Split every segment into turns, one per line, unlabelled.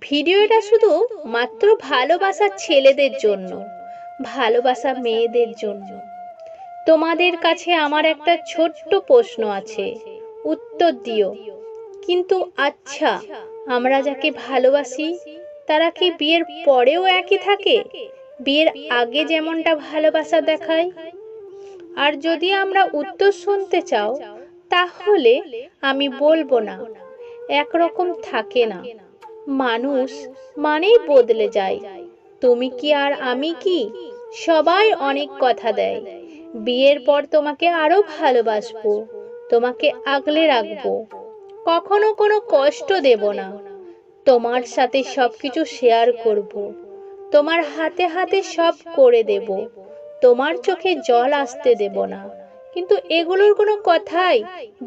ভিডিওটা শুধু মাত্র ভালোবাসা ছেলেদের জন্য, ভালোবাসা মেয়েদের জন্য। তোমাদের কাছে আমার একটা ছোট্ট প্রশ্ন আছে, উত্তর দিও। কিন্তু আচ্ছা, আমরা যাকে ভালোবাসি তারা কি বিয়ের পরেও একই থাকে? বিয়ের আগে যেমনটা ভালোবাসা দেখায়? আর যদি আমরা উত্তর শুনতে চাও, তাহলে আমি বলবো না, একরকম থাকে না। মানুষ মানেই বদলে যায়। তুমি কি আর আমি কি, সবাই অনেক কথা দেয়। বিয়ের পর তোমাকে আরো ভালোবাসবো, তোমাকে আগলে রাখবো, কখনো কোনো কষ্ট দেব না, তোমার সাথে সবকিছু শেয়ার করব, তোমার হাতে হাতে সব করে দেব, তোমার চোখে জল আসতে দেব না। কিন্তু এগুলোর কোনো কথাই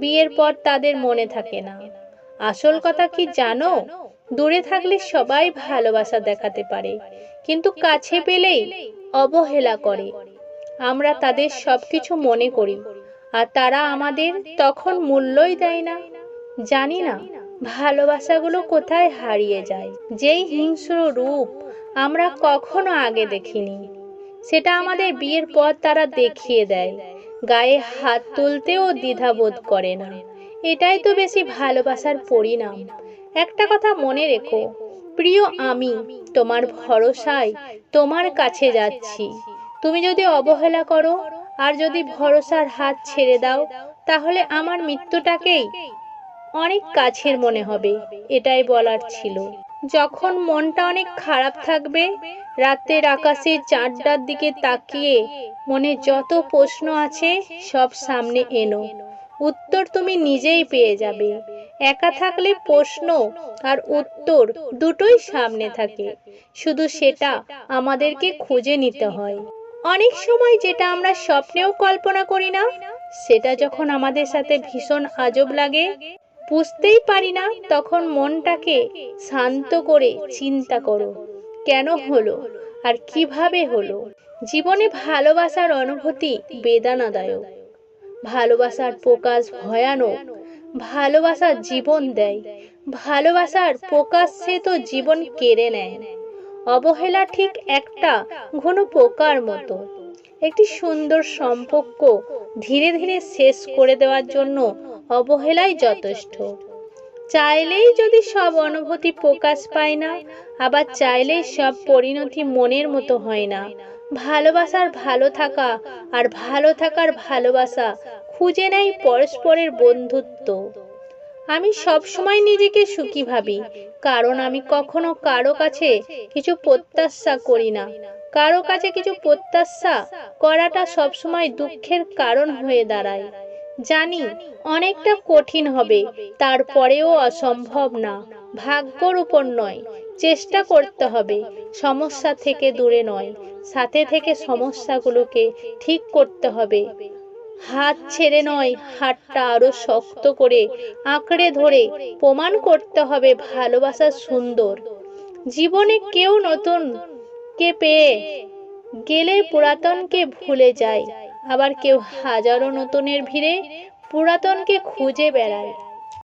বিয়ের পর তাদের মনে থাকে না। আসল কথা কি জানো? দূরে থাকলে সবাই ভালোবাসা দেখাতে পারে, কিন্তু কাছে পেলেই অবহেলা করে। আমরা তাদের সবকিছু মনে করি, আর তারা আমাদের তখন মূল্যই দেয় না। জানি না ভালোবাসাগুলো কোথায় হারিয়ে যায়। যেই হিংস্র রূপ আমরা কখনো আগে দেখিনি, সেটা আমাদের বিয়ের পর তারা দেখিয়ে দেয়। গায়ে হাত তুলতেও দ্বিধাবোধ করে না। এটাই তো বেশি ভালোবাসার পরিণাম। একটা কথা মনে রেখো, প্রিয়, আমি তোমার ভরসায় তোমার কাছে যাচ্ছি। তুমি যদি অবহেলা করো আর যদি ভরসার হাত ছেড়ে দাও, তাহলে আমার মৃত্যুটাকেই অনেক কাছের মনে হবে। এটাই বলার ছিল। যখন মনটা অনেক খারাপ থাকবে, রাতের আকাশে চাঁদটার দিকে তাকিয়ে মনে যত প্রশ্ন আছে সব সামনে এনো, উত্তর তুমি নিজেই পেয়ে যাবে। একা থাকলে প্রশ্ন আর উত্তর দুটোই সামনে থাকে, শুধু সেটা আমাদেরকে খুঁজে নিতে হয়। অনেক সময় যেটা আমরা স্বপ্নেও কল্পনা করি না, সেটা যখন আমাদের সাথে ভীষণ আজব লাগে, বুঝতেই পারি না, তখন মনটাকে শান্ত করে চিন্তা করো, কেন হলো আর কিভাবে হলো। জীবনে ভালোবাসার অনুভূতি বেদনাদায়ক, ভালোবাসার প্রকাশ ভয়ানক, ভালোবাসার জীবন দেয়, ভালোবাসার প্রকাশ্যে তো জীবন কেড়ে নেয়। অবহেলা ঠিক একটা ঘন পোকার মতো, একটি সুন্দর সম্পর্ক ধীরে ধীরে শেষ করে দেওয়ার জন্য অবহেলাই যথেষ্ট। চাইলেই যদি সব অনুভূতি প্রকাশ পায় না, আবার চাইলেই সব পরিণতি মনের মতো হয় না। ভালোবাসার ভালো থাকা আর ভালো থাকার ভালোবাসা খুঁজে নেয় পরস্পরের বন্ধুত্ব। আমি সব সময় নিজেকে সুখী ভাবি, কারণ আমি কখনো কারো কাছে কিছু প্রত্যাশা করি না। কারো কাছে কিছু প্রত্যাশা করাটা সবসময় দুঃখের কারণ হয়ে দাঁড়ায়। জানি অনেকটা কঠিন হবে, তারপরেও অসম্ভব না। ভাগ্যর উপর নয়, চেষ্টা করতে হবে। সমস্যা থেকে দূরে নয়, সাথে থেকে সমস্যাগুলোকে ঠিক করতে হবে। হাত ছেড়ে নয়, হাতটা আরো শক্ত করে আঁকড়ে ধরে প্রমাণ করতে হবে ভালোবাসা সুন্দর। জীবনে কেউ নতুনকে পেয়ে গেলে পুরাতনকে ভুলে যায়, আবার কেউ হাজারো নতুনের ভিড়ে পুরাতনকে খুঁজে বেড়ায়।